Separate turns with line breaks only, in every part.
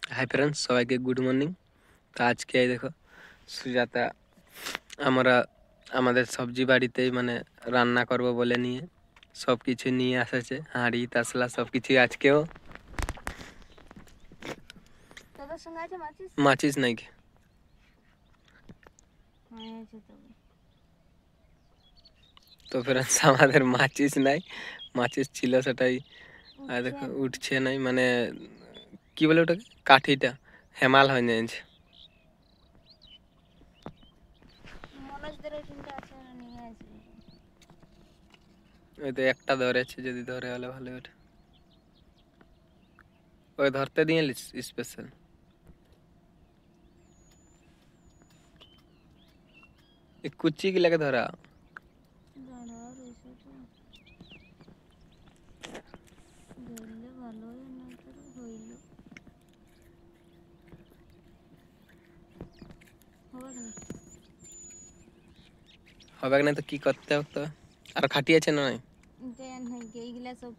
Hi friends সবাইকে good morning. তো আজকে এই দেখো সুজাতা আমরা আমাদের সবজি বাড়িতেই মানে রান্না করব বলে নিয়ে সব কিছু নিয়ে এসেছে, হাঁড়ি তাসলা সব কিছু। আজকেও
তোদের সঙ্গে আছে মাছিস?
মাছিস নাই কি?
হ্যাঁ আছে তো।
তো ফ্রেন্ডস আমাদের মাছিস নাই, মাছিস ছিল সেটাই আর দেখো উঠছে নাই, মানে কি বলে ওটাকে, কাঠিটা হেমাল হয়ে যাচ্ছে।
মনোজদের ওইখানটা আছে, নিয়ে আসি।
ওই তো একটা ধরেছে, যদি ধরে হলে ভালো ওটা ওই ধরতে দিয়ে স্পেশাল। কুচি কি লাগে ধরা হবে না তো কি করতে হবে? আর খাটিয়েছে না নাই
এইগুলা সব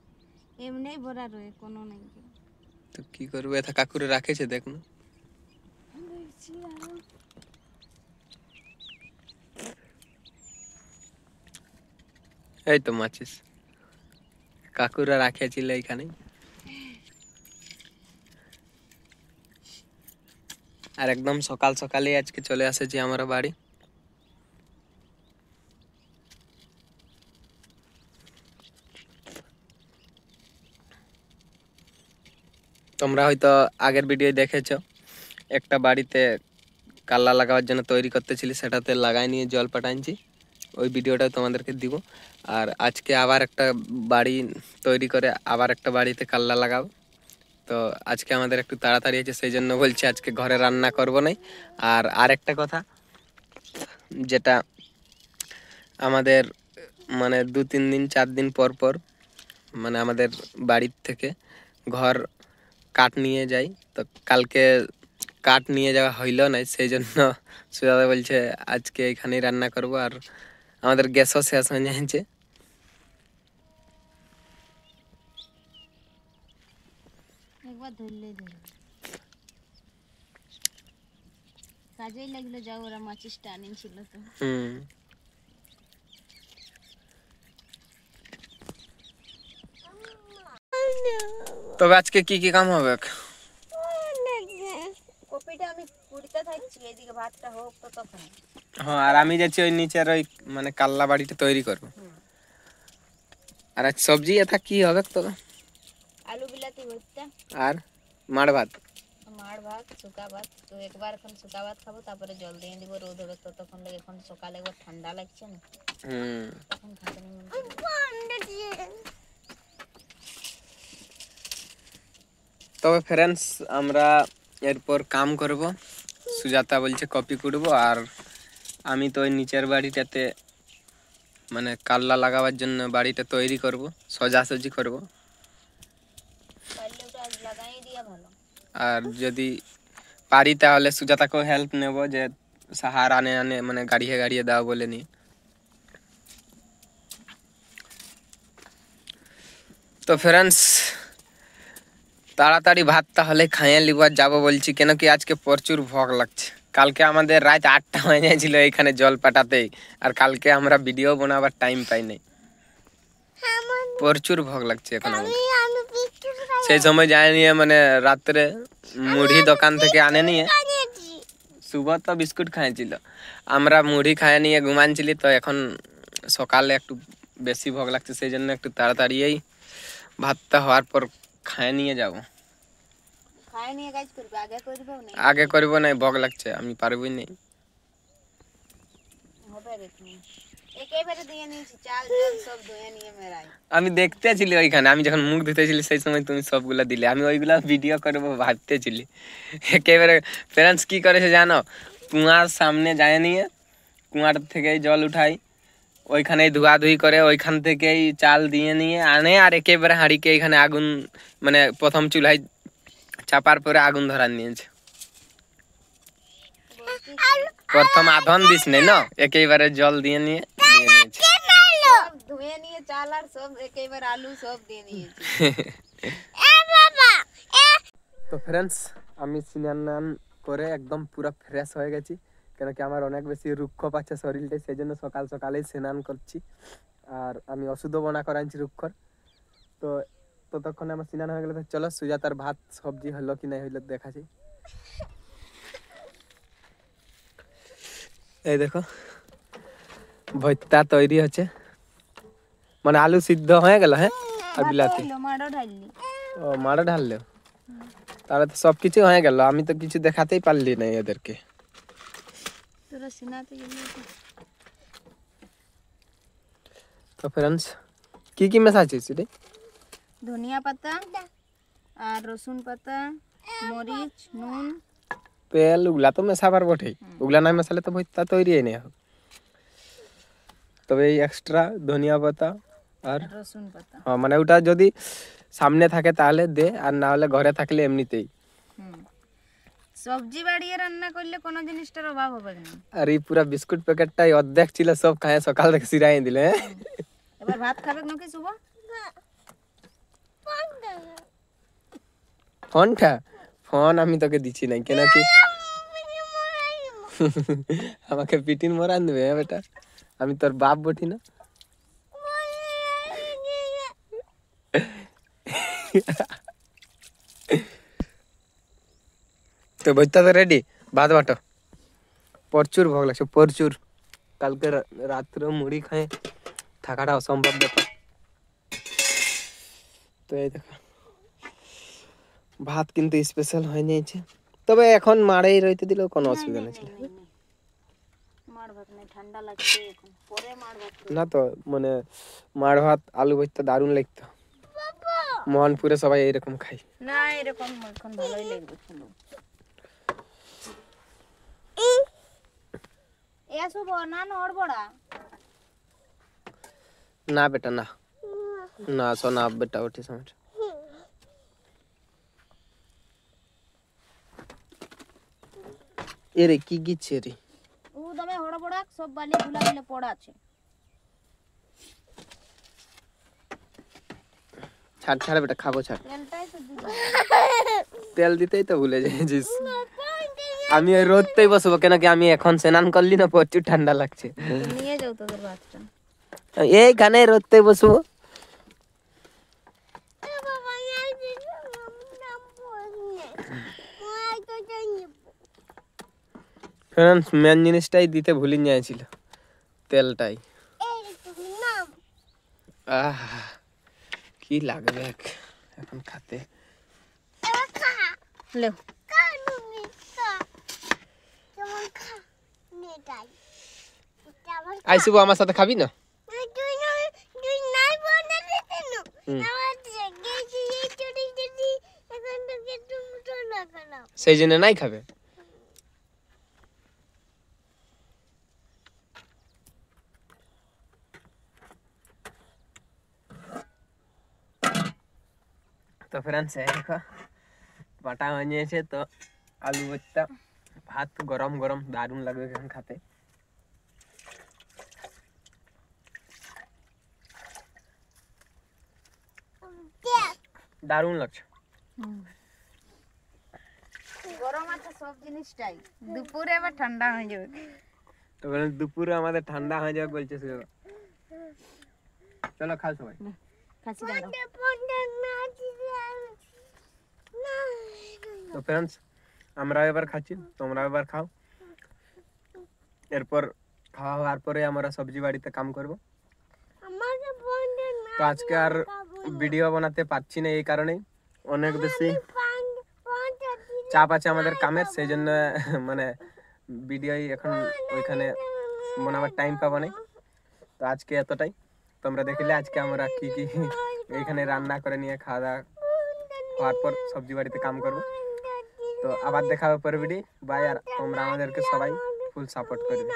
এমনি ভরা রয়ে, কোনো নাই।
তো কি করবে? এটা কাকুরে রাখেছে দেখ না। এই তো মাছিস কাকুরা রাখেছিল এখানে। আর একদম সকাল সকালে আজকে চলে আসেছি আমরা বাড়ি। তোমরা হয়তো আগের ভিডিও দেখেছো, একটা বাড়িতে কাল্লা লাগাবার জন্য তৈরি করতেছিলি, সেটাতে লাগাই নিয়ে জল পাঠাইছি, ওই ভিডিওটা তোমাদেরকে দিব। আর আজকে আবার একটা বাড়ি তৈরি করে আবার একটা বাড়িতে কাল্লা লাগাবো। তো আজকে আমাদের একটু তাড়াতাড়ি আছে, সেই জন্য বলছি আজকে ঘরে রান্না করব নাই। আর আরেকটা কথা, যেটা আমাদের মানে 2-3 দিন 4 দিন পর পর মানে আমাদের বাড়ির থেকে ঘর কাঠ নিয়ে যাই। তো কালকে কাঠ নিয়ে যাওয়া হইল না, সেই জন্য সুজাতা বলছে আজকে এখানেই রান্না করব। আর আমাদের গ্যাসও শেষ হয়ে যাচ্ছে।
একবার ধরলে কাজেই লাগলো, যাও ওরা মাছিসটা আনিছিল তো।
তবে আজকে কি কি কাম হবে?
কপিটা আমি কুড়িতে থাকছি, এদিকে ভাতটা হোক তো তখন।
হ্যাঁ, আর আমি যাচ্ছি ওই নিচের ওই মানে কাল্লা বাড়িটা তৈরি করব। আর আজ সবজি এটা কি হবে তো?
আলু বিলাতি ভর্তা
আর মাড় ভাত।
মাড় ভাত, শুকা ভাত। তো একবার এখন শুকা ভাত খাবো, তারপরে জল দিয়ে দিব, রোদ হবে তো তখন লাগে। এখন সকালে একবার ঠান্ডা লাগছে না, তখন খাতে নেই।
তবে ফ্রেন্ডস আমরা এরপর কাম করব। সুজাতা বলছে কপি কুড়বো, আর আমি তো ওই নিচের বাড়িটাতে মানে কাল্লা লাগাবার জন্য বাড়িটা তৈরি করব, সোজাসুজি করব। আর যদি পারি তাহলে সুজাতাকেও হেল্প নেব, যে সাহার আনে আনে মানে গাড়িয়ে গাড়িয়ে দাও বলে নি। তো ফ্রেন্ডস তাড়াতাড়ি ভাত তাহলে খাইয়ে লিবার যাবো বলছি, কেন কি আজকে প্রচুর ভোগ লাগছে। কালকে আমাদের রাত 8টা হয়ে গেছিল এখানে জল পাঠাতেই, আর কালকে আমরা ভিডিও বানাবার টাইম পাই নাই। প্রচুর ভোগ লাগছে এখন। সেই সময় যায় নিয়ে মানে রাত্রে মুড়ি দোকান থেকে আনে নিয়ে, সুবহ তো বিস্কুট খাইছিল, আমরা মুড়ি খায় নিয়ে ঘুমানছিলি। তো এখন সকালে একটু বেশি ভোগ লাগছে, সেই জন্য একটু তাড়াতাড়ি ভাতটা হওয়ার পর খায় নিয়ে যাব। আগে করবো না, ভোগ লাগছে, আমি পারবই না। আমি দেখতেছিলি ওইখানে, আমি যখন মুখ ধুতেছিলি সেই সময় তুমি সবগুলা দিলে, আমি ওইগুলা ভিডিও করবো ভাবতেছিলি। একেবারে ফ্রেন্ডস কি করেছে জানো, কুয়ার সামনে যায় নিয়ে কুয়ার থেকেই জল উঠাই, ওইখানেই ধোয়াধুয়ি করে, ওইখান থেকেই চাল দিয়ে নিয়ে আনে, আর একেবারে হাঁড়িকে এখানে আগুন মানে প্রথম চুলায় চাপার পরে আগুন ধরার নিয়েছে। প্রথম আধন দিস নেই না, একেবারে জল দিয়ে নিয়ে নিয়েছে।
ধুয়ে নিয়ে চাল আর সব একেবারে আলু সব দিয়ে দিয়েছি।
তো ফ্রেন্ডস আমি স্নান করে একদম পুরো ফ্রেশ হয়ে গেছি, কেন কি আমার অনেক বেশি রুক্ষ পাচ্ছে শরীরটা, সেই জন্য সকাল সকালেই স্নান করছি। আর আমি ওষুধও বনা করাচ্ছি রুক্ষর। তো ততক্ষণে আমার স্নান হয়ে গেলে তো চলো সুজাতার ভাত সবজি হলো কি নাই হইলো দেখাচ্ছি। এই দেখো ভর্তা তৈরি হচ্ছে, মানে আলু সিদ্ধ হয়ে গেল। হ্যাঁ আর বিলাতি ও মাড়া ঢাললে, তাহলে তো সবকিছু হয়ে গেল। আমি তো কিছু দেখাতেই পারলি না এদেরকে। তো ফ্রেন্ডস কি কি মেশাচ্ছিস রে?
ধনিয়া পাতা আর রসুন পাতা, মরিচ, নুন,
তেল ওগুলা তো মেশাবার বটেই, ওগুলা না মেশালে তো ভর্তা তৈরি নেই। তবে এই এক্সট্রা ধনিয়া পাতা আর
রসুন পাতা,
হ্যাঁ মানে ওটা যদি সামনে থাকে তাহলে দে, আর না হলে ঘরে থাকলে এমনিতেই।
সবজি বাড়িয়ে রান্না করলে কোনো জিনিসটার অভাব হবে না।
আর এই পুরা বিস্কুট প্যাকেটটাই অর্ধেক ছিল, সব খায় সকাল থেকে সিরাই দিলে।
এবার ভাত খাবে নাকি শুভ?
ফোনটা ফোন আমি তোকে দিচ্ছি নাই, কেন কি আমাকে পিটিন মরান দেবে বেটা, আমি তোর বাপ বটি না। তো বইটা তো রেডি, ভাত বাটো। প্রচুর ভোগ লাগছে প্রচুর, কালকে রাত্রে মুড়ি খায় থাকাটা অসম্ভব ব্যাপার। তো এই দেখো ভাত কিন্তু স্পেশাল হয়ে নিয়েছে, তবে এখন মাড়েই রইতে দিলেও কোনো অসুবিধা নেই।
মাড় ভাত নাই, ঠান্ডা লাগছে এখন, পরে মাড় ভাত
না তো মানে মাড় ভাত আলু ভর্তা দারুণ লাগতো, মোহনপুরে সবাই এইরকম খাই
না, এরকম এখন ভালোই লাগবে খেলো। এ শুভ না নড়বড়া
না বেটা না, না সোনা বেটা উঠি সমঝ। এরে কি গিচ্ছে রে?
ও দমে হড়বড়া সব বালি ধুলা গেলে পড়া আছে।
ছাড় ছাড় বেটা, খাবো ছাড়।
তেলটাই তো দিবি।
তেল দিতেই তো ভুলে যাচ্ছিস। আমি ওই রোদতেই বসবো, কেন কি আমি এখন স্নান করলি না, প্রচুর ঠান্ডা লাগছে।
নিয়ে যাও তোদের ভাতটা।
এইখানে রোদতেই বসবো। ফ্রেন্ডস মেন জিনিসটাই দিতে ভুলে যাইছিল, তেলটাই। আহ কি লাগবে এখন খাতে।
লেও
আইসিবো আমার সাথে, খাবি না? সেই জন্য নাই খাবে। তো ফ্রেন্ডস দেখো বাটা হয়ে গিয়েছে, তো আলু ভর্তা ভাত গরম গরম দারুণ লাগবে এখন খাতে। দারুণ লাগছে।
গরম আছে সব জিনিসটাই, দুপুরে আবার ঠান্ডা হয়ে যাবে।
তো দুপুরে আমাদের ঠান্ডা হয়ে যাবে বলছে। চলো খাও সবাই।
খাসি দাও।
তো ফ্রেন্ডস আমরা এবার খাচ্ছি, তোমরা এবার খাও। এরপর খাওয়া হওয়ার পরে আমরা সবজি বাড়িতে কাম করব। তো আজকে আর ভিডিও বানাতে পারছি না, এই কারণেই অনেক বেশি চাপ আছে আমাদের কামের, সেই জন্য মানে ভিডিও এখন ওইখানে বানাবার টাইম পাবো না। তো আজকে এতটাই, তোমরা দেখলে আজকে আমরা কি কি এইখানে রান্না করে নিয়ে খাওয়া দাওয়া হওয়ার পর সবজি বাড়িতে কাম করবো। তো আবার দেখা হবে পরে ভিডিও, বাই। আর তোমরা আমাদেরকে সবাই ফুল সাপোর্ট করবে।